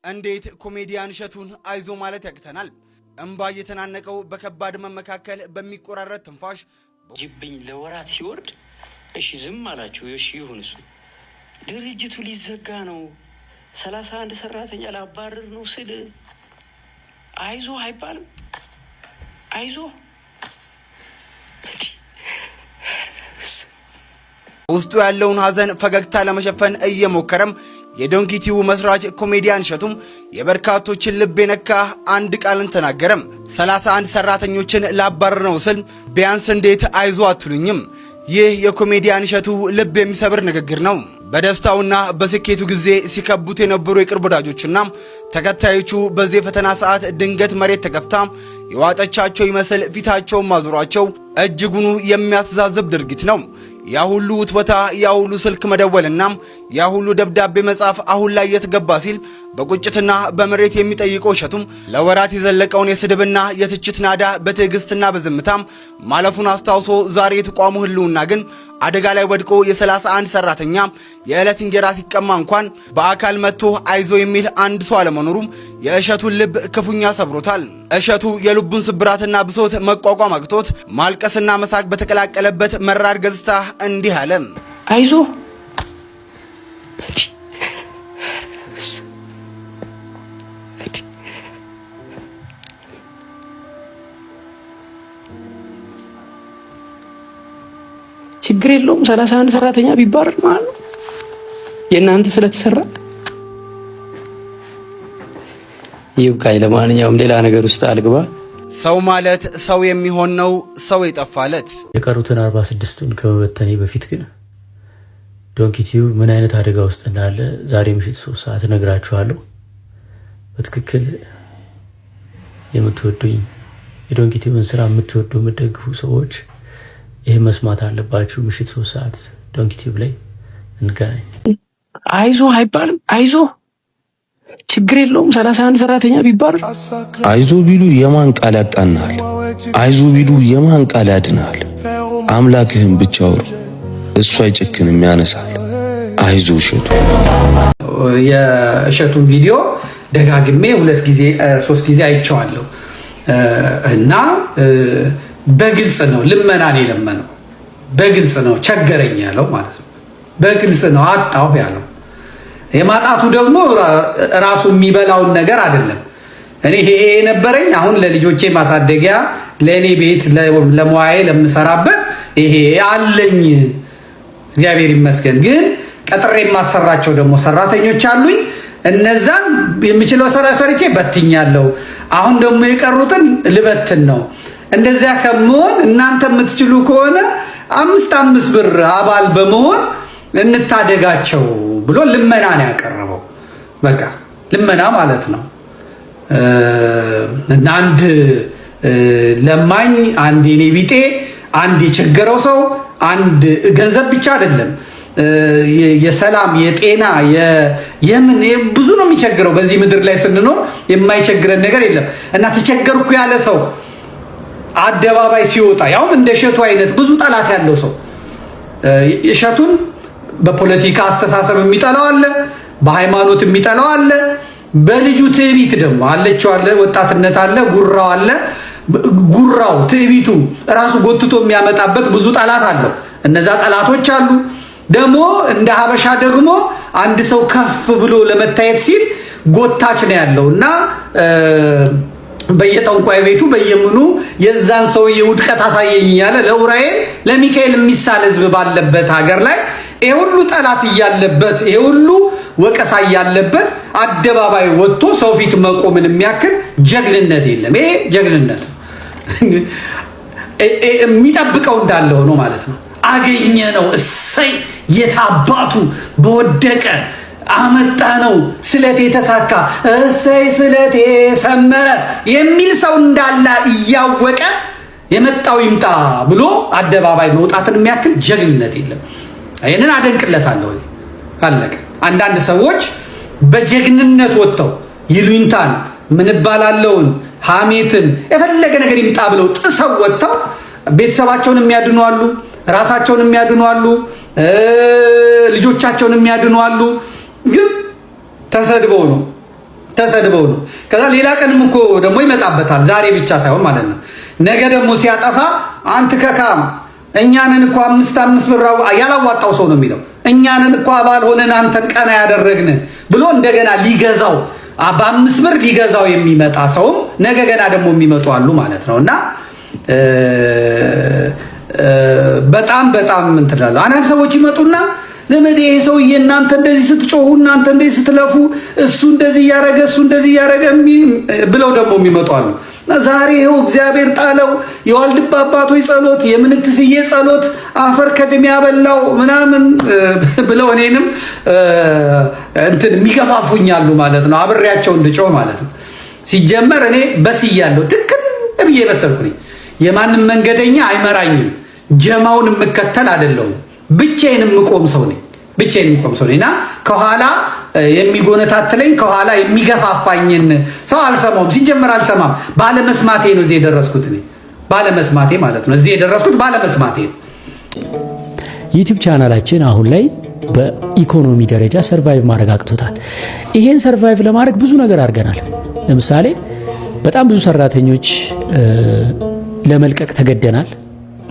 እንዴት ኮሜዲያን እሸቱን አይዞ ማለት ያቅተናል? እንባ እየተናነቀው በከባድ መመካከል በሚቆራረጥ ትንፋሽ ጅብኝ ለወራት ሲወርድ እሺ ዝም አላችሁ። እሺ ይሁን፣ እሱ ድርጅቱ ሊዘጋ ነው፣ 31 ሰራተኛ ላባረር ነው ስል አይዞ አይባልም። አይዞ ውስጡ ያለውን ሐዘን ፈገግታ ለመሸፈን እየሞከረም የዶንኪቲው መስራች ኮሜዲያን እሸቱም የበርካቶችን ልብ የነካ አንድ ቃልን ተናገረም። 31 ሰራተኞችን ላባረር ነው ስል ቢያንስ እንዴት አይዞ አትሉኝም? ይህ የኮሜዲያን እሸቱ ልብ የሚሰብር ንግግር ነው። በደስታውና በስኬቱ ጊዜ ሲከቡት የነበሩ የቅርብ ወዳጆችና ተከታዮቹ በዚህ ፈተና ሰዓት ድንገት መሬት ተከፍታ የዋጠቻቸው ይመስል ፊታቸውን ማዞሯቸው እጅጉኑ የሚያስተዛዝብ ድርጊት ነው። ያ ሁሉ ውትወታ፣ ያ ሁሉ ስልክ መደወልና ያ ሁሉ ደብዳቤ መጻፍ አሁን ላይ የተገባ ሲል በቁጭትና በመሬት የሚጠይቀው እሸቱም ለወራት የዘለቀውን የስድብና የትችት ናዳ በትዕግስትና በዝምታም ማለፉን አስታውሶ ዛሬ የተቋሙ ህልውና ግን አደጋ ላይ ወድቆ የ31 ሰራተኛ የዕለት እንጀራ ሲቀማ እንኳን በአካል መጥቶ አይዞ የሚል አንድ ሰው አለመኖሩም የእሸቱን ልብ ክፉኛ ሰብሮታል። እሸቱ የልቡን ስብራትና ብሶት መቋቋም አቅቶት ማልቀስና መሳቅ በተቀላቀለበት መራር ገጽታ እንዲህ አለ። አይዞ ችግር የለውም 31 ሰራተኛ ቢባረር ማለት ነው የእናንተ ስለተሰራ ይብቃኝ። ለማንኛውም ሌላ ነገር ውስጥ አልግባ። ሰው ማለት ሰው የሚሆን ነው፣ ሰው የጠፋለት። የቀሩትን 46ቱን ከመበተኔ በፊት ግን ዶንኪቲው ምን አይነት አደጋ ውስጥ እንዳለ ዛሬ ምሽት 3 ሰዓት እነግራችኋለሁ። በትክክል የምትወዱኝ የዶንኪቲውን ስራ የምትወዱ የምትደግፉ ሰዎች ይህ መስማት አለባችሁ። ምሽት 3 ሰዓት ዶንኪቲው ላይ እንገናኝ። አይዞ አይባልም። አይዞ ችግር የለውም 31 ሰራተኛ ቢባረር። አይዞ ቢሉ የማን ቃል ያጣናል? አይዞ ቢሉ የማን ቃል ያድናል? አምላክህን ብቻ አውሩ፣ እሱ አይጨክንም ያነሳል። አይዞ እሸቱ። የእሸቱን ቪዲዮ ደጋግሜ 2 ጊዜ 3 ጊዜ አይቼዋለሁ እና በግልጽ ነው ልመናን የለመነው። በግልጽ ነው ቸገረኝ ያለው ማለት ነው። በግልጽ ነው አጣሁ ያለው። የማጣቱ ደግሞ ራሱ የሚበላውን ነገር አይደለም። እኔ ይሄ ነበረኝ፣ አሁን ለልጆቼ ማሳደጊያ፣ ለእኔ ቤት፣ ለሙያዬ ለምሰራበት ይሄ አለኝ እግዚአብሔር ይመስገን። ግን ቀጥሬ የማሰራቸው ደግሞ ሰራተኞች አሉኝ። እነዛን የምችለው ስራ ሰርቼ በትኛለሁ። አሁን ደግሞ የቀሩትን ልበትን ነው። እንደዚያ ከመሆን እናንተ የምትችሉ ከሆነ 5 ብር አባል በመሆን እንታደጋቸው ብሎ ልመና ነው ያቀረበው። በቃ ልመና ማለት ነው። እና አንድ ለማኝ፣ አንድ የኔ ቢጤ፣ አንድ የቸገረው ሰው፣ አንድ ገንዘብ ብቻ አይደለም፣ የሰላም የጤና የምን ብዙ ነው የሚቸግረው። በዚህ ምድር ላይ ስንኖር የማይቸግረን ነገር የለም። እና ተቸገርኩ ያለ ሰው አደባባይ ሲወጣ ያውም እንደ እሸቱ አይነት ብዙ ጠላት ያለው ሰው እሸቱን በፖለቲካ አስተሳሰብ የሚጠላው አለ፣ በሃይማኖት የሚጠላው አለ፣ በልጁ ትዕቢት ደግሞ አለችው አለ፣ ወጣትነት አለ፣ ጉራው አለ። ጉራው ትዕቢቱ ራሱ ጎትቶ የሚያመጣበት ብዙ ጠላት አለው። እነዛ ጠላቶች አሉ። ደግሞ እንደ ሀበሻ ደግሞ አንድ ሰው ከፍ ብሎ ለመታየት ሲል ጎታች ነው ያለው እና በየጠንቋይ ቤቱ በየምኑ የዛን ሰውዬ ውድቀት አሳየኝ እያለ ለኡራኤል ለሚካኤል የሚሳል ህዝብ ባለበት ሀገር ላይ ይሄ ሁሉ ጠላት እያለበት ይሄ ሁሉ ወቀሳ እያለበት አደባባይ ወጥቶ ሰው ፊት መቆምን የሚያክል ጀግንነት የለም። ይሄ ጀግንነት የሚጠብቀው እንዳለ ሆኖ ማለት ነው። አገኘ ነው እሰይ የታባቱ በወደቀ አመጣ ነው ስለቴ ተሳካ እሰይ ስለቴ ሰመረ የሚል ሰው እንዳለ እያወቀ የመጣው ይምጣ ብሎ አደባባይ መውጣትን የሚያክል ጀግንነት የለም። ይሄንን አደንቅለታለሁ። አለቀ። አንዳንድ ሰዎች በጀግንነት ወጥተው ይሉኝታን ምን ባላለውን ሐሜትን የፈለገ ነገር ይምጣ ብለው ጥሰው ወጥተው ቤተሰባቸውን የሚያድኑ አሉ፣ ራሳቸውን የሚያድኑ አሉ፣ ልጆቻቸውን የሚያድኑ አሉ። ግን ተሰድበው ነው ሊሰድበው ነው። ከዛ ሌላ ቀንም እኮ ደግሞ ይመጣበታል። ዛሬ ብቻ ሳይሆን ማለት ነው። ነገ ደግሞ ሲያጠፋ አንተ ከካም እኛንን እኮ 5 ብር ያላዋጣው ሰው ነው የሚለው። እኛንን እኮ አባል ሆነን አንተን ቀና ያደረግን ብሎ እንደገና ሊገዛው በ5 ብር ሊገዛው የሚመጣ ሰውም ነገ ገና ደግሞ የሚመጡ አሉ ማለት ነው። እና በጣም እንትን እላለሁ። አንዳንድ ሰዎች ይመጡና ለምን ይሄ ሰውዬ እናንተ እንደዚህ ስትጮሁ እናንተ እንደዚህ ስትለፉ እሱ እንደዚህ እያረገ ብለው ደግሞ የሚመጡ አሉ። ዛሬ ይኸው እግዚአብሔር ጣለው የዋልድባ አባቶች ጸሎት የምንትስዬ ጸሎት አፈር ከድሜ ያበላው ምናምን ብለው እኔንም እንትን የሚገፋፉኛሉ ማለት ነው። አብሬያቸው እንድጮህ ማለት ነው። ሲጀመር እኔ በስያለሁ ትክክል ብዬ በሰልኩኝ። የማንም መንገደኛ አይመራኝም። ጀማውን የምከተል አይደለሁም። ብቻዬን የምቆም ሰው ነኝ። እና ከኋላ የሚጎነታትለኝ ከኋላ የሚገፋፋኝን ሰው አልሰማውም። ሲጀመር አልሰማም። ባለመስማቴ ነው እዚህ የደረስኩት። ባለመስማቴ ማለት ነው እዚህ የደረስኩት ባለመስማቴ ነው። ዩቲዩብ ቻናላችን አሁን ላይ በኢኮኖሚ ደረጃ ሰርቫይቭ ማድረግ አቅቶታል። ይሄን ሰርቫይቭ ለማድረግ ብዙ ነገር አድርገናል። ለምሳሌ በጣም ብዙ ሰራተኞች ለመልቀቅ ተገደናል።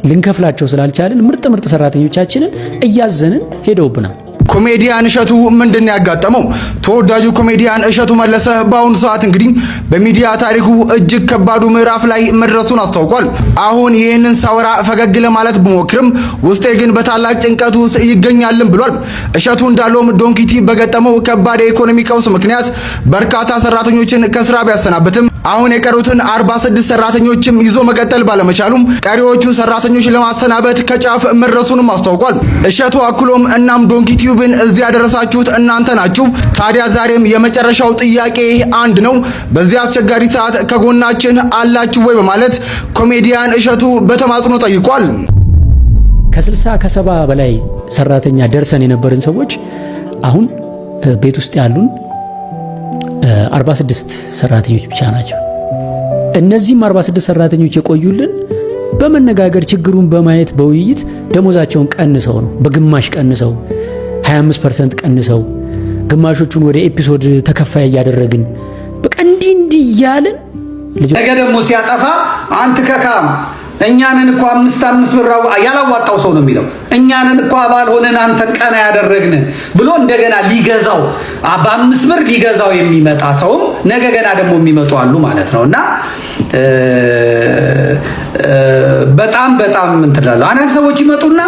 ልንከፍላቸው ስላልቻልን ምርጥ ሰራተኞቻችንን እያዘንን ሄደውብናል። ኮሜዲያን እሸቱ ምንድነው ያጋጠመው? ተወዳጁ ኮሜዲያን እሸቱ መለሰ በአሁኑ ሰዓት እንግዲህ በሚዲያ ታሪኩ እጅግ ከባዱ ምዕራፍ ላይ መድረሱን አስታውቋል። አሁን ይህንን ሳወራ ፈገግ ለማለት ብሞክርም ውስጤ ግን በታላቅ ጭንቀት ውስጥ ይገኛልን ብሏል። እሸቱ እንዳለውም ዶንኪቲ በገጠመው ከባድ የኢኮኖሚ ቀውስ ምክንያት በርካታ ሰራተኞችን ከስራ ቢያሰናብትም አሁን የቀሩትን 46 ሰራተኞችም ይዞ መቀጠል ባለመቻሉም ቀሪዎቹን ሰራተኞች ለማሰናበት ከጫፍ መድረሱንም አስታውቋል። እሸቱ አክሎም እናም ዶንኪቲዩብን እዚህ ያደረሳችሁት እናንተ ናችሁ። ታዲያ ዛሬም የመጨረሻው ጥያቄ አንድ ነው። በዚህ አስቸጋሪ ሰዓት ከጎናችን አላችሁ ወይ በማለት ኮሜዲያን እሸቱ በተማጽኖ ጠይቋል። ከ60 ከ70 በላይ ሰራተኛ ደርሰን የነበርን ሰዎች አሁን ቤት ውስጥ ያሉን 46 ሰራተኞች ብቻ ናቸው። እነዚህም 46 ሰራተኞች የቆዩልን በመነጋገር ችግሩን በማየት በውይይት ደሞዛቸውን ቀንሰው ነው። በግማሽ ቀንሰው 25% ቀንሰው ግማሾቹን ወደ ኤፒሶድ ተከፋይ እያደረግን በቃ እንዲህ እያልን ነገ ደግሞ ሲያጠፋ አንተ ከካም እኛንን እኮ 5 ብር ያላዋጣው ሰው ነው የሚለው። እኛንን እኮ አባል ሆነን አንተን ቀና ያደረግን ብሎ እንደገና ሊገዛው በ5 ብር ሊገዛው የሚመጣ ሰውም ነገ ገና ደግሞ የሚመጡ አሉ ማለት ነው። እና በጣም እንትን እላለሁ። አንዳንድ ሰዎች ይመጡና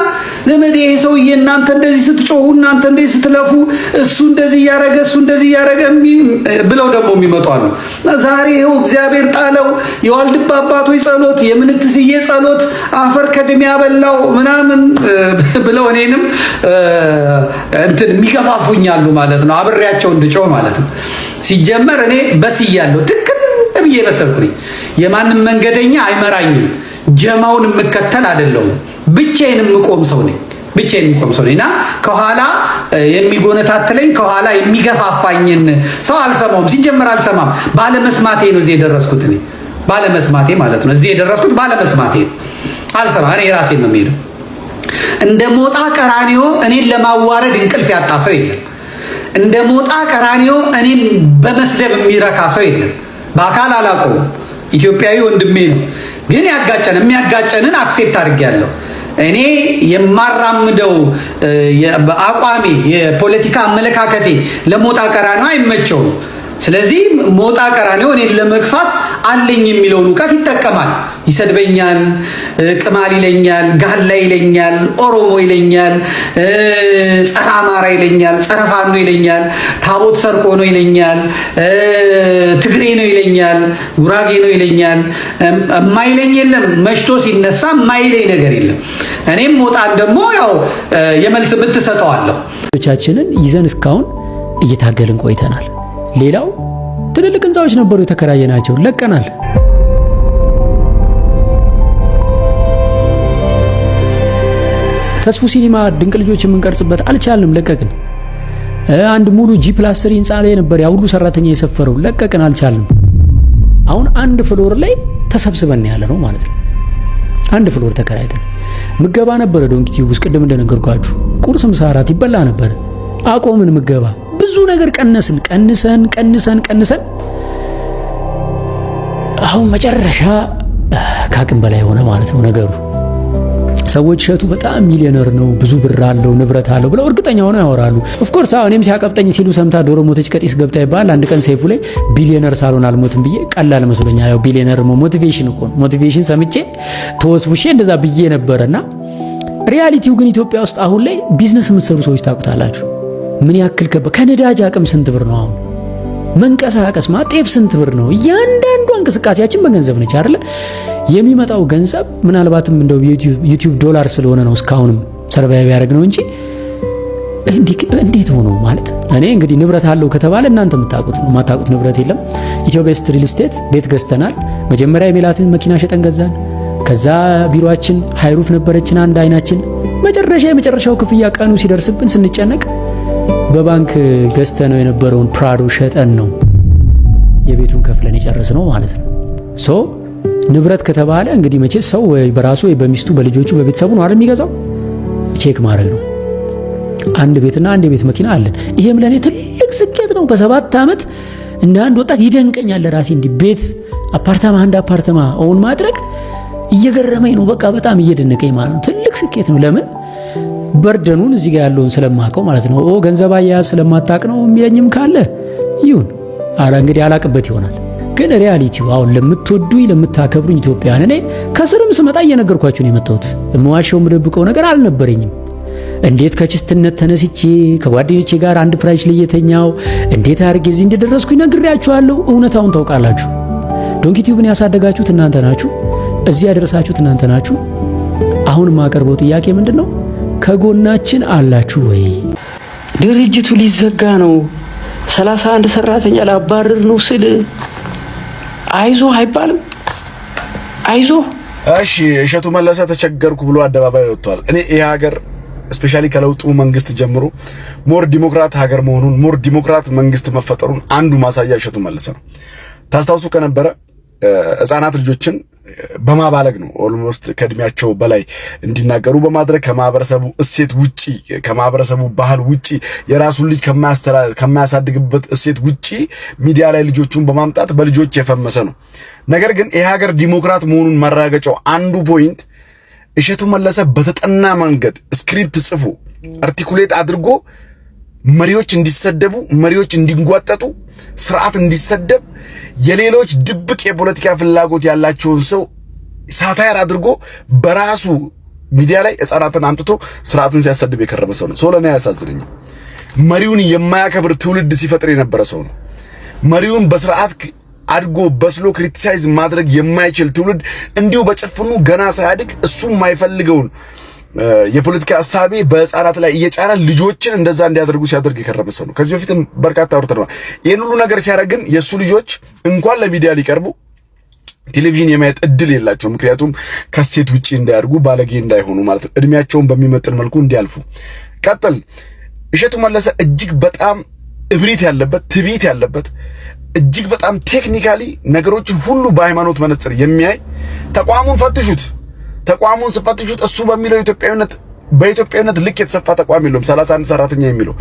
ለምን ይሄ ሰውዬ እናንተ እንደዚህ ስትጮሁ እናንተ እንደዚህ ስትለፉ እሱ እንደዚህ እያረገ ብለው ደግሞ የሚመጡ አሉ። ዛሬ ይኸው እግዚአብሔር ጣለው የዋልድባ አባቶች ጸሎት የምንትስዬ ጸሎት አፈር ከድሜ ያበላው ምናምን ብለው እኔንም እንትን የሚገፋፉኛሉ ማለት ነው። አብሬያቸው እንድጮህ ማለት ነው። ሲጀመር እኔ በስያለሁ ትክክል ብዬ በሰልኩኝ። የማንም መንገደኛ አይመራኝም። ጀማውን የምከተል አይደለሁም። ብቻዬን የምቆም ሰው ነኝ። እና ከኋላ የሚጎነታትለኝ ከኋላ የሚገፋፋኝን ሰው አልሰማውም። ሲጀመር አልሰማም። ባለመስማቴ ነው እዚህ የደረስኩት። ባለመስማቴ ማለት ነው እዚህ የደረስኩት ባለመስማቴ ነው። አልሰማም። እኔ ራሴን ነው የምሄደው። እንደ ሞጣ ቀራኒዮ እኔን ለማዋረድ እንቅልፍ ያጣ ሰው የለም። እንደ ሞጣ ቀራኒዮ እኔን በመስደብ የሚረካ ሰው የለም። በአካል አላውቀውም። ኢትዮጵያዊ ወንድሜ ነው። ግን የሚያጋጨንን አክሴፕት አድርጌያለሁ። እኔ የማራምደው አቋሜ የፖለቲካ አመለካከቴ ለሞጣ ቀራኒዮ አይመቸውም። ስለዚህ ሞጣ ቀራኒዮ እኔን ለመግፋት አለኝ የሚለውን ዕውቀት ይጠቀማል። ይሰድበኛል፣ ቅማል ይለኛል፣ ጋላ ይለኛል፣ ኦሮሞ ይለኛል፣ ጸረ አማራ ይለኛል፣ ጸረ ፋኖ ይለኛል፣ ታቦት ሰርቆ ነው ይለኛል፣ ትግሬ ነው ይለኛል፣ ጉራጌ ነው ይለኛል። የማይለኝ የለም። መሽቶ ሲነሳ የማይለኝ ነገር የለም። እኔም ሞጣን ደግሞ ያው የመልስ ምት ሰጠዋለሁ። ቻችንን ይዘን እስካሁን እየታገልን ቆይተናል። ሌላው ትልልቅ ህንፃዎች ነበሩ የተከራየናቸው፣ ለቀናል። ተስፉ ሲኒማ ድንቅ ልጆች የምንቀርጽበት አልቻልንም፣ ለቀቅን። አንድ ሙሉ G+3 ህንፃ ላይ ነበር ያ ሁሉ ሰራተኛ የሰፈረው፣ ለቀቅን፣ አልቻልንም። አሁን አንድ ፍሎር ላይ ተሰብስበን ያለ ነው ማለት ነው። አንድ ፍሎር ተከራይተን ምገባ ነበረ ዶንኪቲዩብ ውስጥ ቅድም እንደነገርኳችሁ ቁርስ፣ ምሳ፣ እራት ይበላ ነበር። አቆምን ምገባ። ብዙ ነገር ቀንሰን አሁን መጨረሻ ካቅም በላይ ሆነ ማለት ነው ነገሩ። ሰዎች እሸቱ በጣም ሚሊዮነር ነው፣ ብዙ ብር አለው፣ ንብረት አለው ብለው እርግጠኛ ሆነው ያወራሉ። ኦፍ ኮርስ እኔም ሲያቀብጠኝ ሲሉ ሰምታ ዶሮ ሞተች ቀጢስ ገብታ ይባል። አንድ ቀን ሰይፉ ላይ ቢሊዮነር ሳልሆን አልሞትም ብዬ ቀላል መስሎኛል። ያው ቢሊዮነር ሞቲቬሽን እኮ ነው። ሞቲቬሽን ሰምቼ ተወስውሼ እንደዛ ብዬ ነበርና ሪያሊቲው ግን ኢትዮጵያ ውስጥ አሁን ላይ ቢዝነስ የምትሰሩ ሰዎች ታውቁታላችሁ ምን ያክል ከነዳጅ አቅም ስንት ብር ነው አሁን መንቀሳቀስ ጤፍ ስንት ብር ነው? እያንዳንዱ እንቅስቃሴያችን በገንዘብ ነች አይደል? የሚመጣው ገንዘብ ምናልባትም እንደው ዩቲዩብ ዶላር ስለሆነ ነው እስካሁንም ሰርቫይቭ ያደረግ ነው እንጂ እንዴት ሆኖ ማለት እኔ እንግዲህ ንብረት አለው ከተባለ እናንተ የምታውቁት ነው። የማታውቁት ንብረት የለም። ኢትዮ ቤስት ሪል ስቴት ቤት ገዝተናል። መጀመሪያ የሜላትን መኪና ሸጠን ገዛን። ከዛ ቢሮአችን ሃይሩፍ ነበረችን አንድ አይናችን። የመጨረሻው ክፍያ ቀኑ ሲደርስብን ስንጨነቅ በባንክ ገዝተነው የነበረውን ፕራዶ ሸጠን ነው የቤቱን ከፍለን የጨረስነው ማለት ነው። ሶ ንብረት ከተባለ እንግዲህ መቼ ሰው ወይ በራሱ ወይ በሚስቱ በልጆቹ በቤተሰቡ ነው አይደል የሚገዛው? ቼክ ማድረግ ነው። አንድ ቤትና አንድ የቤት መኪና አለን። ይሄም ለኔ ትልቅ ስኬት ነው። በ7 ዓመት እንደ አንድ ወጣት ይደንቀኛል ለራሴ እንዲህ ቤት አንድ አፓርታማ ኦን ማድረግ እየገረመኝ ነው። በቃ በጣም እየደነቀኝ ማለት ነው። ትልቅ ስኬት ነው። ለምን በርደኑን እዚህ ጋር ያለውን ስለማቀው ማለት ነው። ገንዘብ አያያዝ ስለማታቅ ነው የሚለኝም ካለ ይሁን። እንግዲህ አላቅበት ይሆናል። ግን ሪያሊቲው አሁን ለምትወዱኝ ለምታከብሩኝ ኢትዮጵያውያን እኔ ከስርም ስመጣ እየነገርኳችሁ ነው የመጣሁት። የምዋሸው የምደብቀው ነገር አልነበረኝም። እንዴት ከችስትነት ተነስቼ ከጓደኞቼ ጋር አንድ ፍራሽ ላይ የተኛው እንዴት አድርጌ እዚህ እንደደረስኩኝ ነግሬያችኋለሁ። እውነታውን ታውቃላችሁ። ዶንኪ ቲዩብን ያሳደጋችሁት እናንተ ናችሁ። እዚህ ያደረሳችሁት እናንተ ናችሁ። አሁን የማቀርበው ጥያቄ ምንድነው? ከጎናችን አላችሁ ወይ? ድርጅቱ ሊዘጋ ነው፣ 31 ሰራተኛ ላባረር ነው ስል አይዞ አይባልም? አይዞ እሺ፣ እሸቱ መለሰ ተቸገርኩ ብሎ አደባባይ ወጥቷል። እኔ ይሄ ሀገር ስፔሻሊ ከለውጡ መንግስት ጀምሮ ሞር ዲሞክራት ሀገር መሆኑን ሞር ዲሞክራት መንግስት መፈጠሩን አንዱ ማሳያ እሸቱ መለሰ ነው። ታስታውሱ ከነበረ ህፃናት ልጆችን በማባለግ ነው ኦልሞስት ከእድሜያቸው በላይ እንዲናገሩ በማድረግ ከማህበረሰቡ እሴት ውጪ ከማህበረሰቡ ባህል ውጪ የራሱን ልጅ ከማያሳድግበት እሴት ውጪ ሚዲያ ላይ ልጆቹን በማምጣት በልጆች የፈመሰ ነው። ነገር ግን ይሄ ሀገር ዲሞክራት መሆኑን ማረጋገጫው አንዱ ፖይንት እሸቱ መለሰ በተጠና መንገድ ስክሪፕት ጽፎ አርቲኩሌት አድርጎ መሪዎች እንዲሰደቡ፣ መሪዎች እንዲንጓጠጡ፣ ስርዓት እንዲሰደብ፣ የሌሎች ድብቅ የፖለቲካ ፍላጎት ያላቸውን ሰው ሳታየር አድርጎ በራሱ ሚዲያ ላይ ህፃናትን አምጥቶ ስርዓትን ሲያሰድብ የከረመ ሰው ነው። ለኔ ያሳዝነኛል። መሪውን የማያከብር ትውልድ ሲፈጥር የነበረ ሰው ነው። መሪውን በስርዓት አድጎ በስሎ ክሪቲሳይዝ ማድረግ የማይችል ትውልድ እንዲሁ በጭፍኑ ገና ሳያድግ እሱ የማይፈልገውን የፖለቲካ ሐሳቤ በህፃናት ላይ እየጫነ ልጆችን እንደዛ እንዲያደርጉ ሲያደርግ የከረመ ሰው ነው። ከዚህ በፊትም በርካታ አውርተናል። ይሄን ሁሉ ነገር ሲያደርግን የሱ ልጆች እንኳን ለሚዲያ ሊቀርቡ ቴሌቪዥን የማየት እድል የላቸው። ምክንያቱም ከሴት ውጪ እንዳያድጉ ባለጌ እንዳይሆኑ ማለት ነው። እድሜያቸውን በሚመጥን መልኩ እንዲያልፉ። ቀጥል እሸቱ መለሰ እጅግ በጣም እብሪት ያለበት ትዕቢት ያለበት እጅግ በጣም ቴክኒካሊ ነገሮችን ሁሉ በሃይማኖት መነጽር የሚያይ ተቋሙን ፈትሹት። ተቋሙን ስፈትሹት እሱ በሚለው በኢትዮጵያዊነት ልክ የተሰፋ ተቋም የለውም። 31 ሰራተኛ የሚለው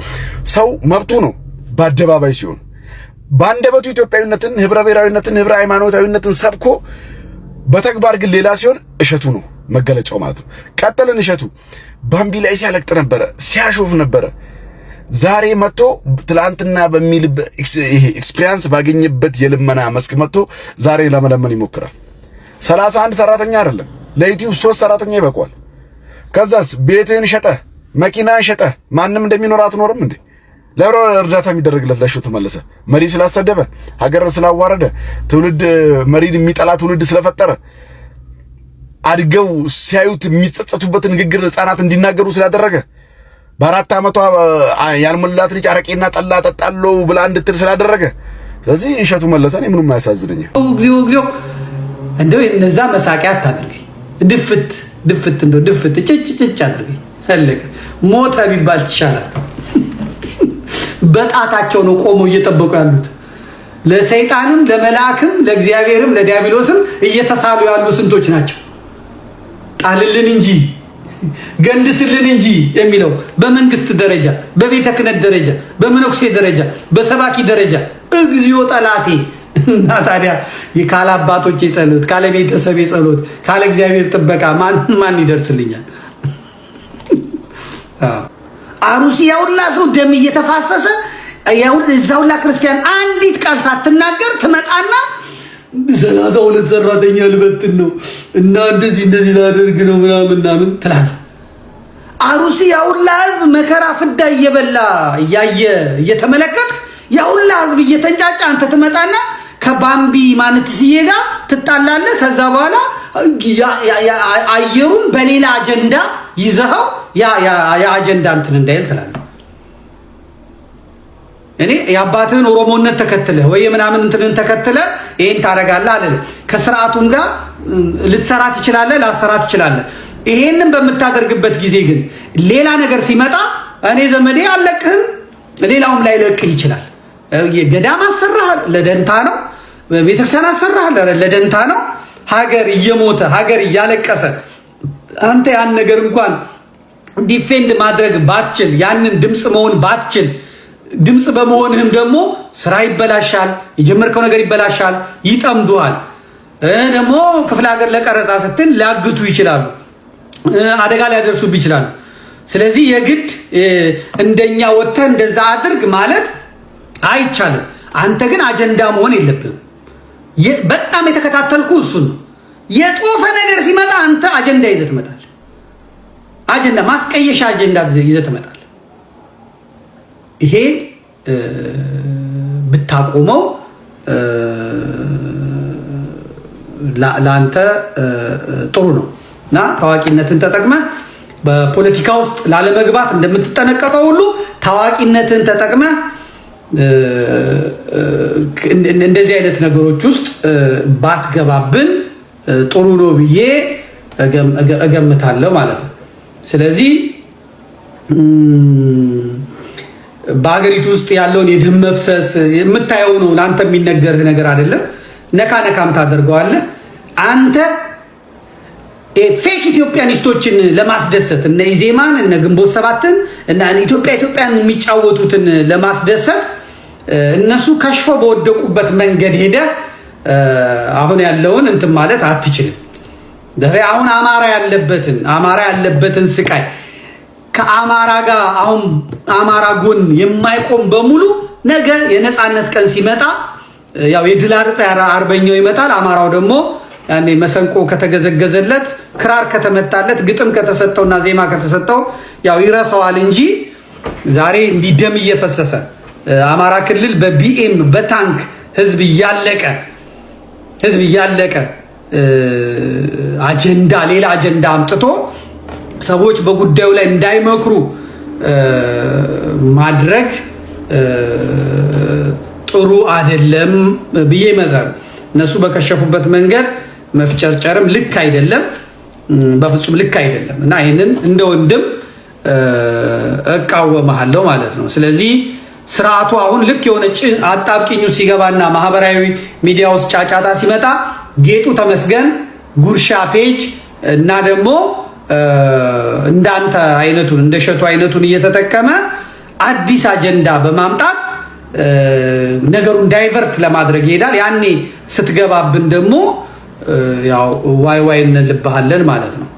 ሰው መብቱ ነው በአደባባይ ሲሆን፣ በአንደበቱ ኢትዮጵያዊነትን፣ ህብረ ብሔራዊነትን፣ ህብረ ሃይማኖታዊነትን ሰብኮ በተግባር ግን ሌላ ሲሆን እሸቱ ነው መገለጫው ማለት ነው። ቀጥልን እሸቱ ባምቢ ላይ ሲያለቅጥ ነበረ፣ ሲያሾፍ ነበረ። ዛሬ መጥቶ ትላንትና በሚል ይሄ ኤክስፒሪያንስ ባገኘበት የልመና መስክ መጥቶ ዛሬ ለመለመን ይሞክራል። 31 ሰራተኛ አይደለም ለዩቲዩብ 3 ሰራተኛ ይበቃዋል። ከዛስ ቤትህን ሸጠህ መኪናን ሸጠህ ማንም እንደሚኖር አትኖርም እንዴ? ለብሮ እርዳታ የሚደረግለት ለእሸቱ መለሰ መሪ ስላሰደበ፣ ሀገር ስላዋረደ፣ ትውልድ መሪን የሚጠላ ትውልድ ስለፈጠረ፣ አድገው ሲያዩት የሚጸጸቱበት ንግግር ህፃናት እንዲናገሩ ስላደረገ፣ በ4 ዓመቷ ያልሞላት ልጅ አረቄና ጠላ ጠጣለው ብላ እንድትል ስላደረገ፣ ስለዚህ እሸቱ መለሰ እኔ ምንም አያሳዝነኝ። እግዚኦ እንደው እነዛ መሳቂያ አታድርገኝ። ድፍት እንደው ድፍት ጭጭ አድርገኝ። አለቀ። ሞተ ቢባል ይሻላል። በጣታቸው ነው ቆመው እየጠበቁ ያሉት። ለሰይጣንም ለመላእክም ለእግዚአብሔርም ለዲያብሎስም እየተሳሉ ያሉ ስንቶች ናቸው። ጣልልን እንጂ ገንድስልን እንጂ የሚለው በመንግስት ደረጃ፣ በቤተ ክህነት ደረጃ፣ በመነኩሴ ደረጃ፣ በሰባኪ ደረጃ እግዚኦ ጠላቴ እና ታዲያ ካለ አባቶቼ ጸሎት፣ ካለ ቤተሰቤ ጸሎት፣ ካለ እግዚአብሔር ጥበቃ ማን ይደርስልኛል? አሩሲ ያውላ ሰው ደም እየተፋሰሰ እዛውላ ክርስቲያን አንዲት ቃል ሳትናገር ትመጣና 32 ሰራተኛ ልበትን ነው እና እንደዚህ ላደርግ ነው ምናምን ትላለህ። አሩሲ ያውላ ህዝብ መከራ ፍዳ እየበላ እየተመለከት ያውላ ህዝብ እየተንጫጫ አንተ ትመጣና ከባምቢ ማንትስዬ ጋር ትጣላለህ። ከዛ በኋላ አየሩን በሌላ አጀንዳ ይዘኸው ያ አጀንዳ እንትን እንዳይል ትላለህ። እኔ የአባትህን ኦሮሞነት ተከትለ ወይ ምናምን እንትንን ተከትለ ይሄን ታረጋለህ አይደል? ከስርዓቱም ጋር ልትሰራት ይችላል፣ ላሰራት ይችላል። ይሄንን በምታደርግበት ጊዜ ግን ሌላ ነገር ሲመጣ እኔ ዘመዴ አለቅህም፣ ሌላውም ላይ ለቅህ ይችላል። ገዳም አሰራህ ለደንታ ነው፣ ቤተክርስቲያን አሰራህ ለደንታ ነው። ሀገር እየሞተ ሀገር እያለቀሰ አንተ ያን ነገር እንኳን ዲፌንድ ማድረግ ባትችል፣ ያንን ድምፅ መሆን ባትችል፣ ድምፅ በመሆንህም ደግሞ ስራ ይበላሻል፣ የጀመርከው ነገር ይበላሻል፣ ይጠምዱሃል። ደግሞ ክፍለ ሀገር ለቀረጻ ስትል ሊያግቱ ይችላሉ፣ አደጋ ሊያደርሱብህ ይችላሉ። ስለዚህ የግድ እንደኛ ወጥተህ እንደዛ አድርግ ማለት አይቻልም። አንተ ግን አጀንዳ መሆን የለብህም። በጣም የተከታተልኩ እሱን ነው። የጦፈ ነገር ሲመጣ አንተ አጀንዳ ይዘህ ትመጣለህ። አጀንዳ ማስቀየሻ አጀንዳ ይዘህ ትመጣለህ። ይሄ ብታቆመው ለአንተ ጥሩ ነው እና ታዋቂነትን ተጠቅመህ በፖለቲካ ውስጥ ላለመግባት እንደምትጠነቀቀው ሁሉ ታዋቂነትን ተጠቅመህ እንደዚህ አይነት ነገሮች ውስጥ ባትገባብን ጥሩ ነው ብዬ እገምታለሁ ማለት ነው። ስለዚህ በሀገሪቱ ውስጥ ያለውን የደም መፍሰስ የምታየው ነው። ለአንተ የሚነገርህ ነገር አይደለም። ነካም ታደርገዋለህ። አንተ ፌክ ኢትዮጵያኒስቶችን ለማስደሰት እነ ኢዜማን እነ ግንቦት ሰባትን እና ኢትዮጵያን የሚጫወቱትን ለማስደሰት እነሱ ከሽፎ በወደቁበት መንገድ ሄደህ አሁን ያለውን እንትን ማለት አትችልም። አሁን አማራ ያለበትን ስቃይ ከአማራ ጋር አሁን አማራ ጎን የማይቆም በሙሉ ነገ የነፃነት ቀን ሲመጣ ያው የድል አርበኛው ይመጣል። አማራው ደግሞ ያኔ መሰንቆ ከተገዘገዘለት፣ ክራር ከተመታለት፣ ግጥም ከተሰጠውና ዜማ ከተሰጠው ያው ይረሳዋል እንጂ ዛሬ እንዲህ ደም እየፈሰሰ አማራ ክልል በቢኤም በታንክ ህዝብ እያለቀ ሌላ አጀንዳ አምጥቶ ሰዎች በጉዳዩ ላይ እንዳይመክሩ ማድረግ ጥሩ አይደለም ብዬ ይመጣል። እነሱ በከሸፉበት መንገድ መፍጨርጨርም ልክ አይደለም፣ በፍጹም ልክ አይደለም እና ይህንን እንደ ወንድም እቃወምሃለሁ ማለት ነው። ስለዚህ ስርዓቱ አሁን ልክ የሆነ አጣብቂኙ ሲገባና ማህበራዊ ሚዲያ ውስጥ ጫጫታ ሲመጣ ጌጡ ተመስገን ጉርሻ ፔጅ እና ደግሞ እንዳንተ አይነቱን እንደሸቱ አይነቱን እየተጠቀመ አዲስ አጀንዳ በማምጣት ነገሩን ዳይቨርት ለማድረግ ይሄዳል። ያኔ ስትገባብን ደግሞ ያው ዋይ እንልብሃለን ማለት ነው።